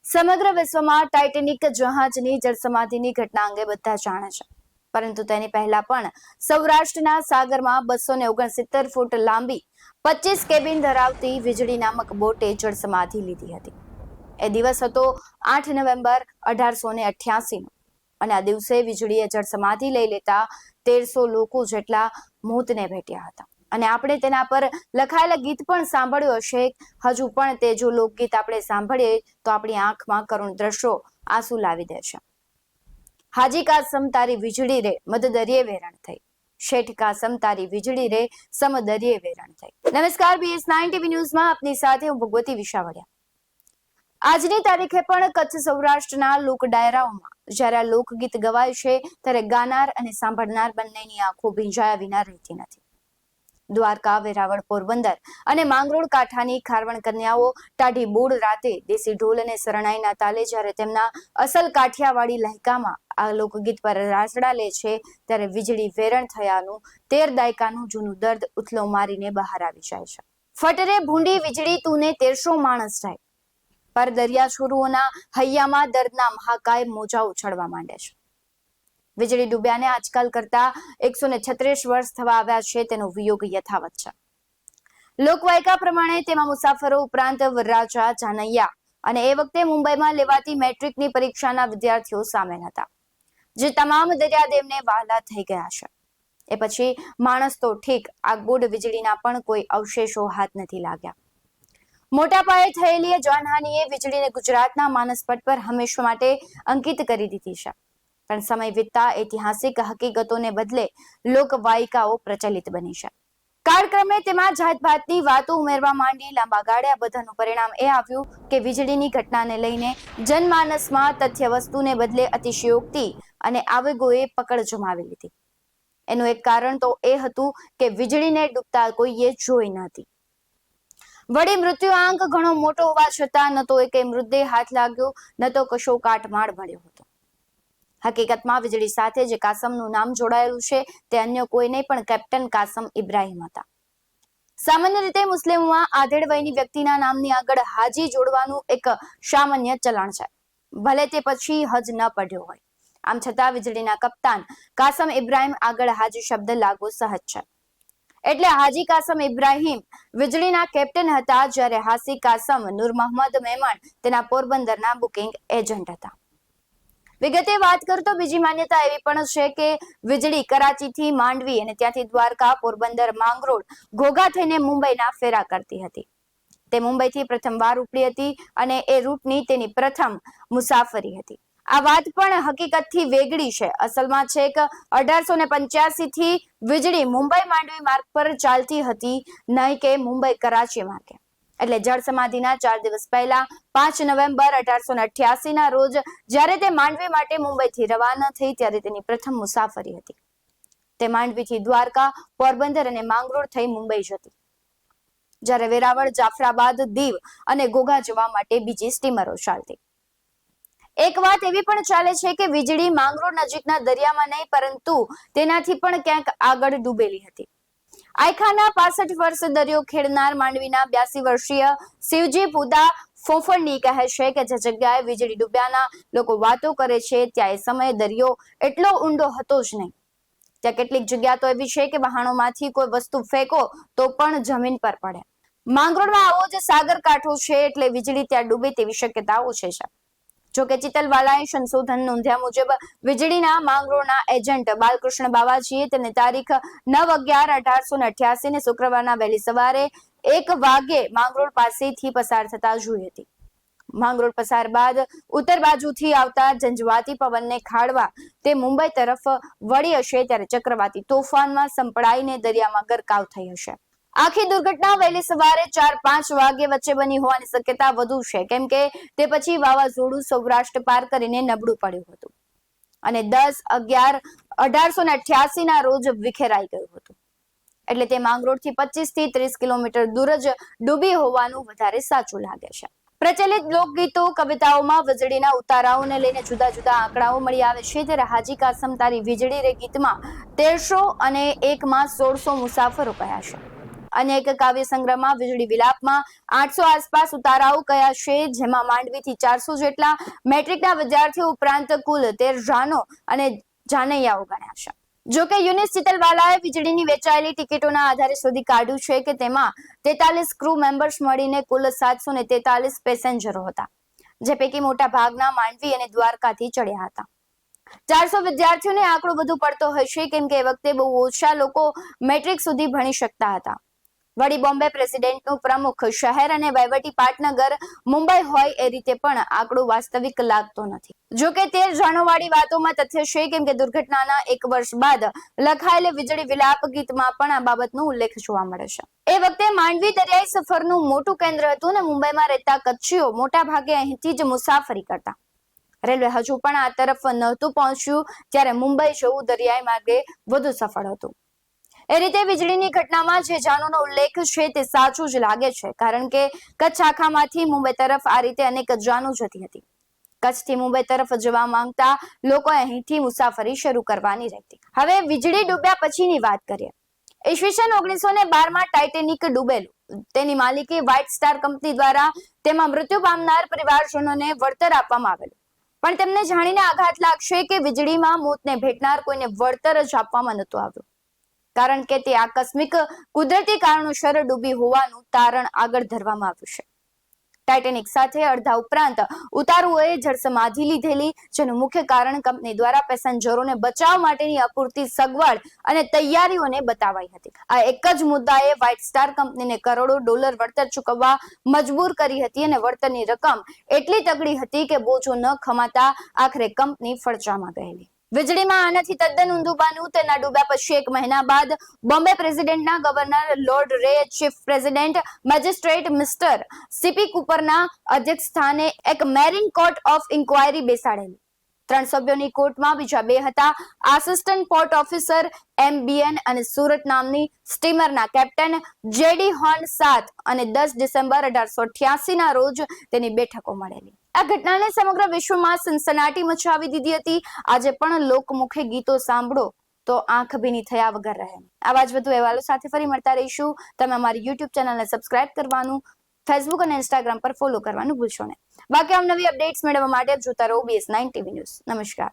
સમગ્ર વિશ્વમાં ટાઇટેનિક જહાજની જળસમાધિની ઘટના અંગે બધા જાણે છે, પરંતુ તેની પહેલા પણ સૌરાષ્ટ્રના સાગરમાં 269 ફૂટ લાંબી 25 કેબિન ધરાવતી વીજળી નામક બોટે જળસમાધિ લીધી હતી. એ દિવસ હતો 8 નવેમ્બર 1888 નો અને આ દિવસે વીજળીએ જળસમાધિ લઈ લેતા 1300 લોકો જેટલા મોતને ભેટ્યા હતા. અને આપણે તેના પર લખાયેલા ગીત પણ સાંભળ્યું હશે. હજુ પણ તે જો લોકગીત આપણે સાંભળીએ તો આપણી આંખમાં કરુણ દ્રશ્યો આંસુ લાવી દે છે. હાજી કાસમ તારી વીજળી રે મદદરિયે વેરણ થઈ, શેઠ કાસમ તારી વીજળી રે સમદરિયે વેરણ થઈ. નમસ્કાર, BS9 TV ન્યૂઝમાં આપની સાથે હું ભગવતી વિશાવડિયા. આજની તારીખે પણ કચ્છ સૌરાષ્ટ્રના લોક ડાયરાઓમાં જ્યારે આ લોકગીત ગવાય છે ત્યારે ગાનાર અને સાંભળનાર બંનેની આંખો ભીંજાયા વિના રહેતી નથી. દ્વારકા, વેરાવળ, પોરબંદર અને માંગરોળ કાંઠાની ખારવણ કન્યાઓ ટાઢી બૂળ રાતે દેશી ઢોલ અને શરણાઈના તાલે જ્યારે તેમના અસલ કાઠિયાવાડી લહેકામાં આ લોકગીત પર રાસડા લે છે ત્યારે વીજળી વેરણ થયાનું 13 દાયકાનું જૂનું દર્દ ઉથલો મારીને બહાર આવી જાય છે. ફટરે ભૂંડી વીજળી તુને 1300 માણસ જાય, પર દરિયા છોરુઓના હૈયામાં દર્દના મહાકાય મોજા ઉછળવા માંડે છે. વીજળી ડૂબ્યાને આજકાલ કરતા 136 વર્ષ થવા આવ્યા છે. તેનો વિયોગ યથાવત છે. લોકવાયકા પ્રમાણે તેમાં મુસાફરો ઉપરાંત વરરાજા, જાનૈયા અને એ વખતે મુંબઈમાં લેવાતી મેટ્રિકની પરીક્ષાના વિદ્યાર્થીઓ સામેલ હતા, જે તમામ દરિયાદેવને વહાલા થઈ ગયા છે. એ પછી માણસ તો ઠીક, આગબોડ વીજળીના પણ કોઈ અવશેષો હાથ નથી લાગ્યા. મોટા પાયે થયેલી જાનહાનિએ વીજળીને ગુજરાતના માનસપટ પર હંમેશા માટે અંકિત કરી દીધી છે. પણ સમય વીતતા ઐતિહાસિક હકીકતોને બદલે લોકવાયકાઓ પ્રચલિત બની છે. કાળક્રમે તેમાં જાતભાતની વાતો ઉમેરવા માંડી. લાંબા ગાળે આ બધાનું પરિણામ એ આવ્યું કે વીજળીની ઘટનાને લઈને જનમાનસમાં તથ્ય વસ્તુને બદલે અતિશયોક્તિ અને આવેગોએ પકડ જમાવી લીધી. એનું એક કારણ તો એ હતું કે વીજળીને ડૂબતા કોઈએ જોઈ ન હતી. વળી મૃત્યુઆંક ઘણો મોટો હોવા છતાં ન તો એકે મૃતદેહ હાથ લાગ્યો, ન તો કશો કાટમાળ મળ્યો હતો. હકીકતમાં વીજળી સાથે જે કાસમનું નામ જોડાયેલું છે તે અન્ય કોઈ નહીં પણ કેપ્ટન કાસમ ઇબ્રાહીમ હતા. સામાન્ય રીતે મુસ્લિમોમાં આધેડ વયની વ્યક્તિના નામની આગળ હાજી જોડવાનું એક સામાન્ય ચલણ છે, ભલે તે પછી હજ ન પડ્યો હોય. આમ છતાં વીજળીના કપ્તાન કાસમ ઇબ્રાહીમ આગળ હાજી શબ્દ લાગવો સહજ છે, એટલે હાજી કાસમ ઇબ્રાહીમ વીજળીના કેપ્ટન હતા, જ્યારે હાસી કાસમ નૂર મોહમ્મદ મેમણ તેના પોરબંદરના બુકિંગ એજન્ટ હતા. વિગતે વાત કરતો બીજી માન્યતા એવી પણ છે કે વીજળી કરાચીથી માંડવી અને ત્યાંથી દ્વારકા, પોરબંદર, માંગરોળ, ઘોઘા થઈને મુંબઈના ફેરા કરતી હતી. તે મુંબઈથી પ્રથમવાર ઉપડી હતી અને એ રૂટની તેની પ્રથમ મુસાફરી હતી. આ વાત પણ હકીકતથી વેગળી છે. અસલમાં છેક 1885 થી વીજળી મુંબઈ માંડવી માર્ગ પર ચાલતી હતી, નહીં કે મુંબઈ કરાચી માર્ગે. એટલે જળ સમાધિના 4 દિવસ પહેલા 5 નવેમ્બર 1888 ના રોજ જ્યારે તે માંડવી માટે મુંબઈથી રવાના થઈ ત્યારે તેની પ્રથમ મુસાફરી હતી. તે માંડવીથી દ્વારકા, પોરબંદર અને માંગરોળ થઈ મુંબઈ જતી, જ્યારે વેરાવળ, જાફરાબાદ, દીવ અને ઘોઘા જવા માટે બીજી સ્ટીમરો ચાલતી. એક વાત એવી પણ ચાલે છે કે વીજળી માંગરોળ નજીકના દરિયામાં નહીં પરંતુ તેનાથી પણ ક્યાંક આગળ ડૂબેલી હતી. આયખાના 65 વર્ષ દરિયો ખેડનાર માંડવીના 82 વર્ષીય શિવજી પુદા ફોફળની કહે છે કે જે જગ્યાએ વીજળી ડૂબ્યાના લોકો વાતો કરે છે ત્યાં એ સમયે દરિયો એટલો ઊંડો હતો જ નહીં. ત્યાં કેટલીક જગ્યા તો એવી છે કે વહાણોમાંથી કોઈ વસ્તુ ફેંકો તો પણ જમીન પર પડે. માંગરોળમાં આવો જ સાગર કાંઠો છે એટલે વીજળી ત્યાં ડૂબે તેવી શક્યતા ઓછી છે. જોકે ચિતલવાલાએ સંશોધન નોંધ્યા મુજબ વીજળીના માંગરોળના એજન્ટ બાલકૃષ્ણ બાવાજીએ તેને તારીખ 9/11/1888 ને શુક્રવારના વહેલી સવારે 1 વાગ્યે માંગરોળ પાસેથી પસાર થતા જોઈ હતી. માંગરોળ પસાર બાદ ઉત્તર બાજુથી આવતા ઝંઝવાતી પવનને ખાળવા તે મુંબઈ તરફ વળી હશે ત્યારે ચક્રવાતી તોફાનમાં સંપડાઈને દરિયામાં ગરકાવ થઈ હશે. આખી દુર્ઘટના વહેલી સવારે 4-5 વાગ્યે વચ્ચે બની હોવાની શક્યતા વધુ છે, કેમ કે તે પછી વાવાઝોડું સૌરાષ્ટ્ર પાર કરીને નબળું પડ્યું હતું અને 10/11/1888 ના રોજ વિખેરાઈ ગયું હતું. એટલે તે માંગરોળથી 25 થી 30 કિલોમીટર દૂર જ ડૂબી હોવાનું વધારે સાચું લાગે છે. પ્રચલિત લોકગીતો, કવિતાઓમાં વીજળીના ઉતારાઓને લઈને જુદા જુદા આંકડાઓ મળી આવે છે, ત્યારે હાજી કાસમ તારી વીજળી રે ગીતમાં 1300 અને એકમાં 1600 મુસાફરો કયા છે. અન્ય એક કાવ્ય સંગ્રહમાં વીજળી વિલાપમાં 800 આસપાસ ઉતારાઓ કયા છે, જેમાં માંડવીથી 400 જેટલા મેટ્રિકના વિદ્યાર્થીઓ ઉપરાંત કુલ 13 જાનો અને જાનૈયાઓ ગણ્યા છે. જોકે યુનિસ ચિતલવાલાએ વીજળીની વેચાયેલી ટિકિટોના આધારે શોધી કાઢ્યું છે કે તેમાં 43 ક્રૂ મેમ્બર્સ મળીને કુલ 743 પેસેન્જરો હતા, જે પૈકી મોટા ભાગના માંડવી અને દ્વારકાથી ચડ્યા હતા. 400 વિદ્યાર્થીઓને આંકડો વધુ પડતો હશે, કેમ કે એ વખતે બહુ ઓછા લોકો મેટ્રિક સુધી ભણી શકતા હતા. વળી બોમ્બે પ્રેસિડેન્ટનું પ્રમુખ શહેર અને વહીવટી પાટનગર મુંબઈ હોય એ રીતે પણ આંકડો વાસ્તવિક લાગતો નથી. જોકે 13 જાણોવાળી વાતોમાં તથ્ય છે, કેમ કે દુર્ઘટનાના 1 વર્ષ બાદ લખાયેલ વીજળી વિલાપ ગીતમાં પણ આ બાબતનો ઉલ્લેખ જોવા મળે છે. એ વખતે માંડવી દરિયાઈ સફરનું મોટું કેન્દ્ર હતું અને મુંબઈમાં રહેતા કચ્છીઓ મોટા ભાગે અહીંથી જ મુસાફરી કરતા. રેલવે હજુ પણ આ તરફ નહોતું પહોંચ્યું ત્યારે મુંબઈ જવું દરિયાઈ માર્ગે વધુ સફળ હતું. એ રીતે વીજળીની ઘટનામાં જે જાનોનો ઉલ્લેખ છે તે સાચું જ લાગે છે, કારણ કે કચ્છ આખામાંથી મુંબઈ તરફ આ રીતે અનેક જાનો જતી હતી. કચ્છથી મુંબઈ તરફ જવા માંગતા લોકો અહીંથી મુસાફરી શરૂ કરવાની રહેતી. હવે વીજળી ડૂબ્યા પછીની વાત કરીએ. ઈસવીસન 1912માં ટાઇટેનિક ડૂબેલું. તેની માલિકી વ્હાઇટ સ્ટાર કંપની દ્વારા તેમાં મૃત્યુ પામનાર પરિવારજનોને વળતર આપવામાં આવેલું. પણ તેમને જાણીને આઘાત લાગશે કે વીજળીમાં મોતને ભેટનાર કોઈને વળતર જ આપવામાં નહોતું આવ્યું, કારણ કે તે આકસ્મિક કુદરતી કારણોસર ડૂબી હોવાનું તારણ આગળ ધરવામાં આવ્યું છે. ટાઇટેનિક સાથે અડધા ઉપરાંત ઉતારુઓએ જળસમાધિ લીધેલી, જેનું મુખ્ય કારણ કંપની દ્વારા પેસેન્જરોને બચાવ માટેની અપૂરતી સગવડ અને તૈયારીઓને બતાવાઈ હતી. આ એક જ મુદ્દાએ વ્હાઇટ સ્ટાર કંપનીને કરોડો ડોલર વળતર ચૂકવવા મજબૂર કરી હતી અને વળતરની રકમ એટલી તગડી હતી કે બોજો ન ખમાતા આખરે કંપની ફડચામાં ગયેલી. વીજળીમાં આનાથી તદ્દન ઊંધું બન્યું. તેના ડૂબ્યા પછી 1 મહિના બાદ બોમ્બે પ્રેસિડેન્ટના governor lord Reay, chief president magistrate mister CP કુપરના અધ્યક્ષ સ્થાને એક મેરીન કોર્ટ ઓફ ઇન્ક્વાયરી બેસાડેલી. 3 સભ્યોની કોર્ટમાં બીજા 2 હતા આસિસ્ટન્ટ પોર્ટ ઓફિસર MBN અને સુરત નામની સ્ટીમરના કેપ્ટન JD હોર્ન. 7 અને 10 ડિસેમ્બર 1888 ના રોજ તેની બેઠકો મળેલી. આ ઘટનાને સમગ્ર વિશ્વમાં સનસનાટી મચાવી દીધી હતી. આજે પણ લોકમુખે ગીતો સાંભળો તો આંખ ભીની થયા વગર રહે. આવા જ વધુ અહેવાલો સાથે ફરી મળતા રહીશું. તમે અમારી YouTube ચેનલને સબસ્ક્રાઇબ કરવાનું, ફેસબુક અને ઇન્સ્ટાગ્રામ પર ફોલો કરવાનું ભૂલશો નહીં. બાકી નવી અપડેટ્સ મેળવવા માટે જોતા રહો BS9 TV ન્યૂઝ. નમસ્કાર.